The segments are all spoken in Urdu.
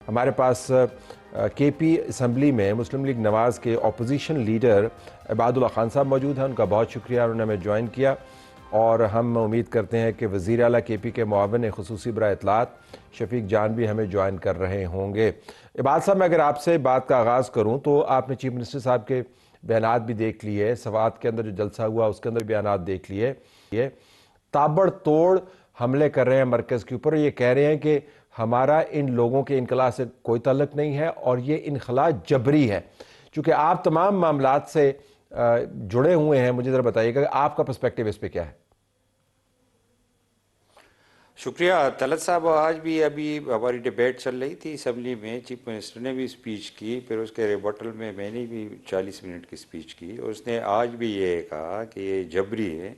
ہمارے پاس کے پی اسمبلی میں مسلم لیگ نواز کے اپوزیشن لیڈر عباد اللہ خان صاحب موجود ہیں. ان کا بہت شکریہ, انہوں نے ہمیں جوائن کیا, اور ہم امید کرتے ہیں کہ وزیر اعلیٰ کے پی کے معاون خصوصی برائے اطلاعات شفیق جان بھی ہمیں جوائن کر رہے ہوں گے. عباد صاحب, میں اگر آپ سے بات کا آغاز کروں تو آپ نے چیف منسٹر صاحب کے بیانات بھی دیکھ لیے, سوات کے اندر جو جلسہ ہوا اس کے اندر بیانات دیکھ لیے. یہ تابڑ توڑ حملے کر رہے ہیں مرکز کے اوپر, یہ کہہ رہے ہیں کہ ہمارا ان لوگوں کے انخلا سے کوئی تعلق نہیں ہے اور یہ انخلا جبری ہے. چونکہ آپ تمام معاملات سے جڑے ہوئے ہیں, مجھے ذرا بتائیے گا کہ آپ کا پرسپیکٹیو اس پہ کیا ہے؟ شکریہ طلعت صاحب. آج بھی ابھی ہماری ڈیبیٹ چل رہی تھی اسمبلی میں, چیف منسٹر نے بھی اسپیچ کی, پھر اس کے ریبٹل میں نے بھی 40 منٹ کی اسپیچ کی. اس نے آج بھی یہ کہا کہ یہ جبری ہے.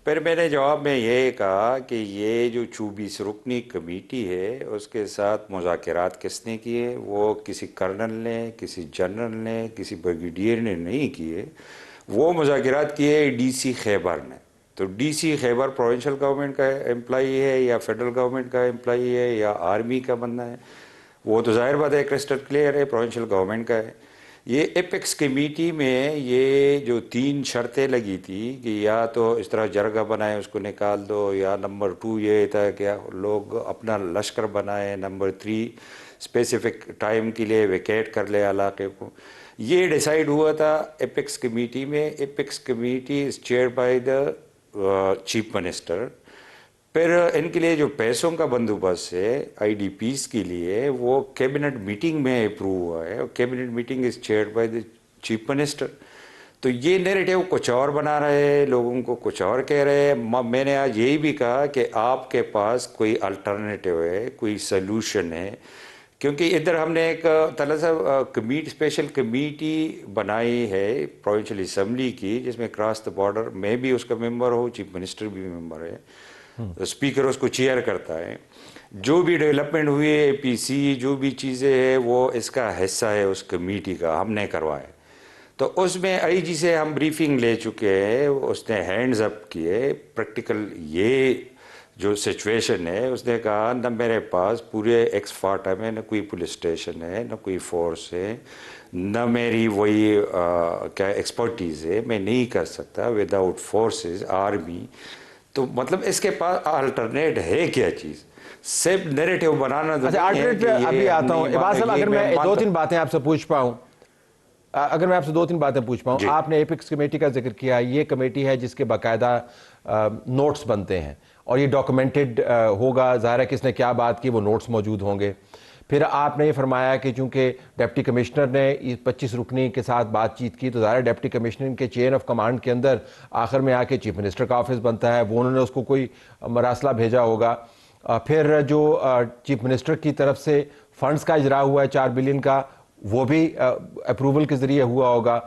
پھر میں نے جواب میں یہ کہا کہ یہ جو 24 رکنی کمیٹی ہے اس کے ساتھ مذاکرات کس نے کیے؟ وہ کسی کرنل نے, کسی جنرل نے, کسی بریگیڈیئر نے نہیں کیے. وہ مذاکرات کیے ڈی سی خیبر نے. تو ڈی سی خیبر پروونشل گورنمنٹ کا امپلائی ہے یا فیڈرل گورنمنٹ کا امپلائی ہے یا آرمی کا بندہ ہے؟ وہ تو ظاہر بات ہے کرسٹل کلیئر ہے, پروونشل گورنمنٹ کا ہے. یہ ایپیکس کمیٹی میں یہ جو 3 شرطیں لگی تھی کہ یا تو اس طرح جرگہ بنائے اس کو نکال دو, یا نمبر 2 یہ تھا کہ لوگ اپنا لشکر بنائیں, نمبر 3 اسپیسیفک ٹائم کے لیے ویکیٹ کر لے علاقے کو. یہ ڈیسائیڈ ہوا تھا ایپیکس کمیٹی میں. Apex committee is chair by the chief minister. پھر ان کے لیے جو پیسوں کا بندوبست ہے آئی ڈی پیز کے لیے وہ کیبنٹ میٹنگ میں اپروو ہوا ہے, اور cabinet meeting is chaired by the chief minister. تو یہ نیریٹیو کچھ اور بنا رہے ہیں, لوگوں کو کچھ اور کہہ رہے ہیں. میں نے آج یہی بھی کہا کہ آپ کے پاس کوئی الٹرنیٹیو ہے, کوئی سلوشن ہے, کیونکہ ادھر ہم نے ایک طلعت صاحب اسپیشل کمیٹی بنائی ہے پروونشل اسمبلی کی, جس میں کراس دا بارڈر میں بھی اس کا ممبر ہوں, چیف منسٹر بھی ممبر ہے, اسپیکر اس کو چیئر کرتا ہے. جو بھی ڈیولپمنٹ ہوئی ہے اے پی سی, جو بھی چیزیں ہیں وہ اس کا حصہ ہے اس کمیٹی کا, ہم نے کروائے. تو اس میں آئی جی سے ہم بریفنگ لے چکے ہیں, اس نے ہینڈز اپ کیے. پریکٹیکل یہ جو سچویشن ہے, اس نے کہا نہ میرے پاس پورے ایکس فاٹا میں نہ کوئی پولیس اسٹیشن ہے, نہ کوئی فورس ہے, نہ میری وہی کیا ایکسپرٹیز ہے, میں نہیں کر سکتا وداؤٹ فورسز آرمی. تو مطلب اس کے پاس الٹرنیٹ ہے کیا چیز؟ صرف نیریٹیو بنانا. اچھا, الٹرنیٹ پہ ابھی آتا ہوں. عباد صاحب, اگر میں 2-3 باتیں آپ سے پوچھ پاؤں, آپ نے ایپیکس کمیٹی کا ذکر کیا. یہ کمیٹی ہے جس کے باقاعدہ نوٹس بنتے ہیں اور یہ ڈاکومنٹڈ ہوگا, ظاہر ہے کس نے کیا بات کی وہ نوٹس موجود ہوں گے. پھر آپ نے یہ فرمایا کہ چونکہ ڈپٹی کمشنر نے 25 رکنی کے ساتھ بات چیت کی, تو ظاہر ڈپٹی کمشنر کے چین آف کمانڈ کے اندر آخر میں آ کے چیف منسٹر کا آفس بنتا ہے, وہ انہوں نے اس کو کوئی مراسلہ بھیجا ہوگا. پھر جو چیف منسٹر کی طرف سے فنڈز کا اجرا ہوا ہے 4 بلین کا, وہ بھی اپروول کے ذریعے ہوا ہوگا.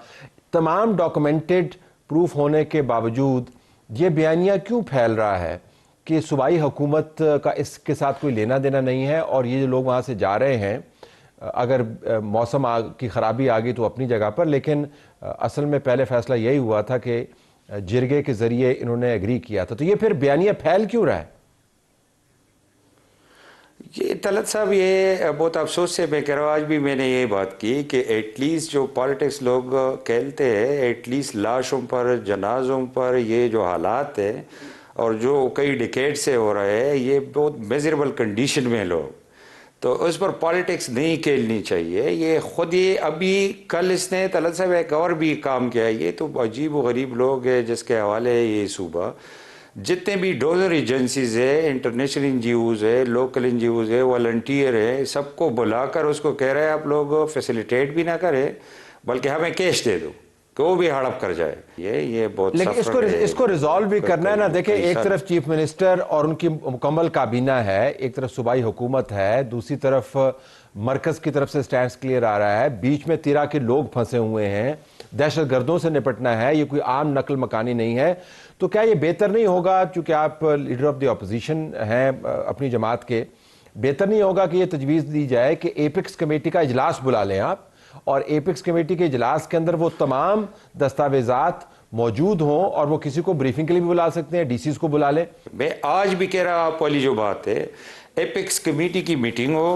تمام ڈاکومنٹڈ پروف ہونے کے باوجود یہ بیانیہ کیوں پھیل رہا ہے کہ صوبائی حکومت کا اس کے ساتھ کوئی لینا دینا نہیں ہے, اور یہ جو لوگ وہاں سے جا رہے ہیں, اگر موسم کی خرابی آ گئی تو اپنی جگہ پر, لیکن اصل میں پہلے فیصلہ یہی ہوا تھا کہ جرگے کے ذریعے انہوں نے ایگری کیا تھا. تو یہ پھر بیانیہ پھیل کیوں رہا ہے؟ یہ طلعت صاحب یہ بہت افسوس سے میں کہہ رہا ہوں, آج بھی میں نے یہ بات کی کہ ایٹ لیسٹ جو پالیٹکس لوگ کہتے ہیں, ایٹ لیسٹ لاشوں پر, جنازوں پر یہ جو حالات ہیں اور جو کئی ڈیکیڈ سے ہو رہے ہیں, یہ بہت میزریبل کنڈیشن میں لوگ, تو اس پر پالیٹکس نہیں کھیلنی چاہیے. یہ خود ہی ابھی کل اس نے طلعت صاحب ایک اور بھی کام کیا ہے. یہ تو عجیب و غریب لوگ ہیں جس کے حوالے ہے یہ صوبہ. جتنے بھی ڈونر ایجنسیز ہیں, انٹرنیشنل این جی اوز ہے, لوکل این جی اوز ہے, والنٹیئر ہے, سب کو بلا کر اس کو کہہ رہے ہیں آپ لوگ فیسیلیٹیٹ بھی نہ کریں بلکہ ہمیں کیش دے دو کہ وہ بھی ہڑپ کر جائے. یہ بہت لیکن اس کو ریزالو بھی کرنا ہے نا. دیکھیں, ایک طرف چیف منسٹر اور ان کی مکمل کابینہ ہے, ایک طرف صوبائی حکومت ہے, دوسری طرف مرکز کی طرف سے سٹینڈز کلیئر آ رہا ہے, بیچ میں تیرا کے لوگ پھنسے ہوئے ہیں, دہشت گردوں سے نپٹنا ہے, یہ کوئی عام نقل مکانی نہیں ہے. تو کیا یہ بہتر نہیں ہوگا, چونکہ آپ لیڈر آف دی اپوزیشن ہیں اپنی جماعت کے, بہتر نہیں ہوگا کہ یہ تجویز دی جائے کہ ایپیکس کمیٹی کا اجلاس بلا لیں آپ, اور ایپیکس کمیٹی کے اجلاس کے اندر وہ تمام دستاویزات موجود ہوں, اور وہ کسی کو بریفنگ کے لیے بھی بلا سکتے ہیں, ڈی سیز کو بلا لیں. میں آج بھی کہہ رہا آپ والی جو بات ہے, ایپیکس کمیٹی کی میٹنگ ہو,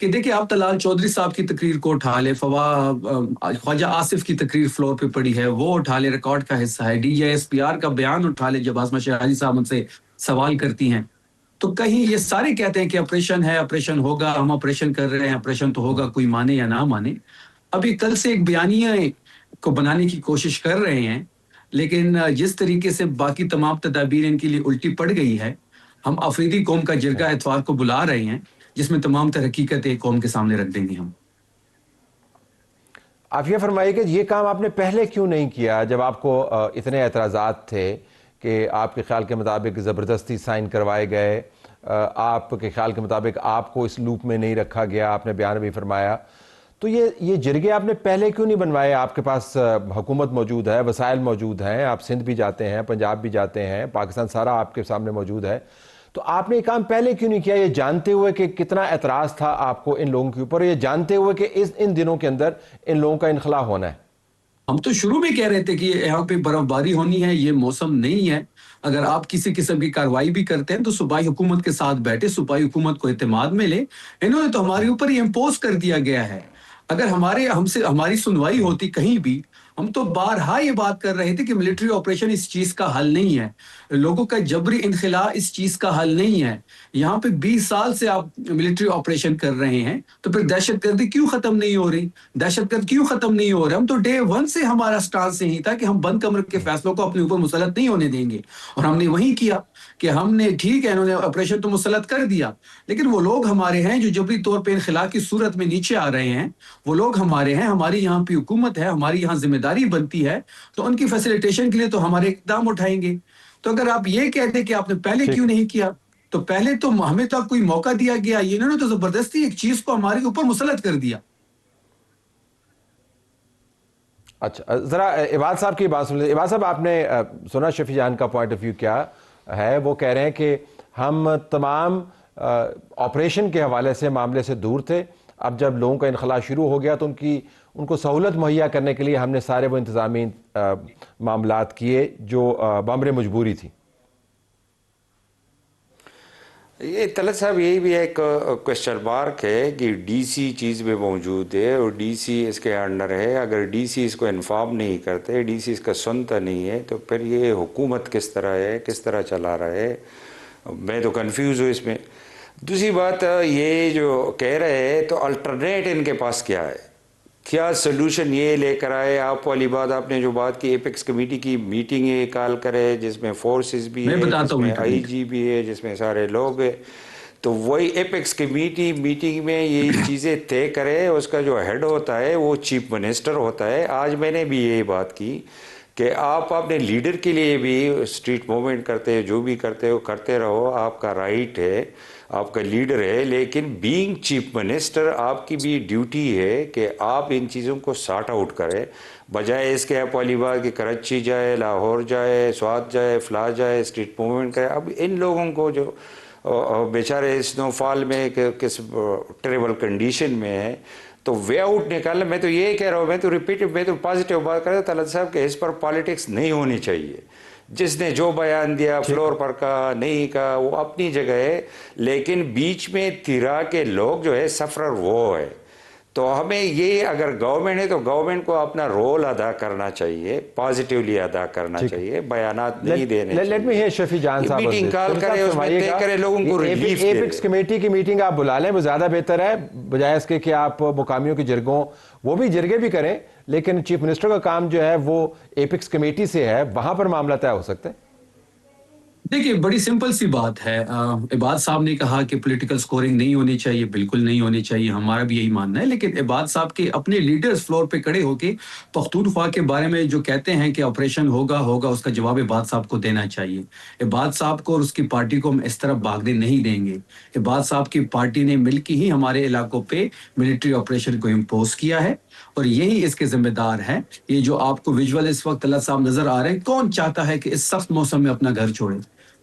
کہ دیکھیں آپ طلال چودھری صاحب کی تقریر کو اٹھا لے، خواجہ آصف کی تقریر فلور پہ پڑی ہے وہ اٹھا لے، ریکارڈ کا حصہ ہے، D J S P R کا بیان اٹھا لے جب عاصمہ شہزادی صاحب ان سے سوال کرتی ہیں، تو کہیں یہ سارے کہتے ہیں کہ آپریشن ہے، آپریشن ہوگا، ہم آپریشن کر رہے ہیں، آپریشن تو ہوگا، کوئی مانے یا نہ مانے۔ ابھی کل سے ایک بیانیہ کو بنانے کی کوشش کر رہے ہیں، لیکن جس طریقے سے باقی تمام تدابیر ان کے لیے الٹی پڑ گئی ہے، ہم افریدی قوم کا جرگہ اتوار کو بلا رہے ہیں جس میں تمام تر حقیقتیں قوم کے سامنے رکھ دیں گے ہم۔ آپ یہ فرمائیے کہ یہ کام آپ نے پہلے کیوں نہیں کیا جب آپ کو اتنے اعتراضات تھے کہ آپ کے خیال کے مطابق زبردستی سائن کروائے گئے، آپ کے خیال کے مطابق آپ کو اس لوپ میں نہیں رکھا گیا، آپ نے بیان بھی فرمایا، تو یہ جرگے آپ نے پہلے کیوں نہیں بنوائے؟ آپ کے پاس حکومت موجود ہے، وسائل موجود ہیں، آپ سندھ بھی جاتے ہیں، پنجاب بھی جاتے ہیں، پاکستان سارا آپ کے سامنے موجود ہے، تو آپ نے یہ کام پہلے کیوں نہیں کیا، یہ جانتے ہوئے کہ کتنا اعتراض تھا آپ کو ان لوگوں کے اوپر، یہ جانتے ہوئے کہ ان دنوں کے اندر ان لوگوں کا انخلا ہونا ہے؟ ہم تو شروع میں کہہ رہے تھے کہ یہاں پہ برف باری ہونی ہے، یہ موسم نہیں ہے، اگر آپ کسی قسم کی کارروائی بھی کرتے ہیں تو صوبائی حکومت کے ساتھ بیٹھے، صوبائی حکومت کو اعتماد میں لے، انہوں نے تو ہمارے اوپر یہ امپوز کر دیا گیا ہے۔ اگر ہماری سنوائی ہوتی کہیں بھی، ہم تو بارہا یہ بات کر رہے تھے کہ ملٹری آپریشن اس چیز کا حل نہیں ہے، لوگوں کا جبری انخلا اس چیز کا حل نہیں ہے۔ یہاں پہ 20 سال سے آپ ملٹری آپریشن کر رہے ہیں، تو پھر دہشت گردی کیوں ختم نہیں ہو رہی؟ دہشت گرد کیوں ختم نہیں ہو رہا؟ ہم تو ڈے ون سے ہمارا سٹانس یہی تھا کہ ہم بند کمرے کے فیصلوں کو اپنے اوپر مسلط نہیں ہونے دیں گے، اور ہم نے وہی کیا کہ ہم نے ٹھیک ہے، انہوں نے آپریشن تو مسلط کر دیا، لیکن وہ لوگ ہمارے ہیں جو جبری طور پہ انخلا کی صورت میں نیچے آ رہے ہیں، وہ لوگ ہمارے ہیں، ہماری یہاں پہ حکومت ہے، ہماری یہاں ذمہ داری بنتی ہے، تو ان کی فیسیلیٹیشن کے لیے تو ہمارے اقدام اٹھائیں گے۔ تو اگر آپ یہ کہتے کہ آپ نے پہلے کیوں نہیں کیا، تو پہلے تو ہمیں تو کوئی موقع دیا گیا، انہوں نے تو زبردستی ایک چیز کو ہمارے اوپر مسلط کر دیا۔ اچھا ذرا عباد صاحب کی بات سن لیں۔ عباد صاحب، آپ نے سنا شفیع جان کا پوائنٹ آف ویو کیا ہے؟ وہ کہہ رہے ہیں کہ ہم تمام آپریشن کے حوالے سے معاملے سے دور تھے، اب جب لوگوں کا انخلا شروع ہو گیا تو ان کو سہولت مہیا کرنے کے لیے ہم نے سارے وہ انتظامی معاملات کیے جو بامر مجبوری تھی۔ یہ طلعت صاحب یہی بھی ایک کوشچن مارک ہے کہ ڈی سی چیز میں موجود ہے اور ڈی سی اس کے انڈر ہے، اگر ڈی سی اس کو انفارم نہیں کرتے، ڈی سی اس کا سنتا نہیں ہے، تو پھر یہ حکومت کس طرح ہے، کس طرح چلا رہا ہے؟ میں تو کنفیوز ہوں اس میں۔ دوسری بات یہ جو کہہ رہے ہیں تو الٹرنیٹ ان کے پاس کیا ہے؟ کیا سلوشن یہ لے کر آئے؟ آپ والی بات آپ نے جو بات کی، ایپیکس کمیٹی کی میٹنگ یہ کال کرے جس میں فورسز بھی ہے، جس میں آئی جی بھی ہے، جس میں سارے لوگ ہیں، تو وہی ایپیکس کمیٹی میٹنگ میں یہ چیزیں طے کرے، اس کا جو ہیڈ ہوتا ہے وہ چیف منسٹر ہوتا ہے۔ آج میں نے بھی یہی بات کی کہ آپ اپنے لیڈر کے لیے بھی اسٹریٹ موومنٹ کرتے جو بھی کرتے ہو کرتے رہو، آپ کا رائٹ ہے، آپ کا لیڈر ہے، لیکن بینگ چیف منسٹر آپ کی بھی ڈیوٹی ہے کہ آپ ان چیزوں کو سارٹ آؤٹ کریں، بجائے اس کے آپ والی بات کہ کراچی جائے، لاہور جائے، سوات جائے، فلاں جائے، اسٹریٹ موومنٹ کرے۔ اب ان لوگوں کو جو بیچارے اسنو فال میں کس ٹریبل کنڈیشن میں ہے، تو وے آؤٹ نکالنا۔ میں تو یہ کہہ رہا ہوں، میں تو پازیٹیو بات کر رہا ہوں طلعت صاحب کہ اس پر پالیٹکس نہیں ہونی چاہیے۔ جس نے جو بیان دیا فلور پر کہا نہیں کہا وہ اپنی جگہ ہے، لیکن بیچ میں تیرا کے لوگ جو ہے سفرر وہ ہے۔ تو ہمیں یہ اگر گورنمنٹ ہے تو گورنمنٹ کو اپنا رول ادا کرنا چاہیے، پازیٹیولی ادا کرنا چاہیے، بیانات نہیں دینے چاہیے۔ لیٹ می ہیئر شفیع جان صاحب، میٹنگ کال کرے، اس میں طے کرے، لوگوں کو ریلیف دے۔ ایپیکس کمیٹی کی میٹنگ آپ بلا لیں، وہ زیادہ بہتر ہے، بجائے اس کے کہ آپ مقامیوں کی جرگوں، وہ بھی جرگے بھی کریں، لیکن چیف منسٹر کا کام جو ہے وہ ایپیکس کمیٹی سے ہے، وہاں پر معاملہ طے ہو سکتا ہے۔ دیکھیے بڑی سمپل سی بات ہے، عباد صاحب نے کہا کہ پولیٹیکل سکورنگ نہیں ہونی چاہیے، بالکل نہیں ہونی چاہیے، ہمارا بھی یہی ماننا ہے، لیکن عباد صاحب کے اپنے لیڈرز فلور پہ کھڑے ہو کے پختونخوا کے بارے میں جو کہتے ہیں کہ آپریشن ہوگا اس کا جواب عباد صاحب کو دینا چاہیے۔ عباد صاحب کو اور اس کی پارٹی کو ہم اس طرح بھاگنے نہیں دیں گے۔ عباد صاحب کی پارٹی نے مل کے ہی ہمارے علاقوں پہ ملٹری آپریشن کو امپوز کیا ہے، اور یہی اس کے ذمہ دار ہیں۔ یہ جو آپ کو ویژول اس وقت طلعت صاحب نظر آ رہے ہیں، کون چاہتا ہے کہ اس سخت موسم میں اپنا گھر چھوڑے؟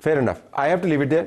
Fair enough. I have to leave it there.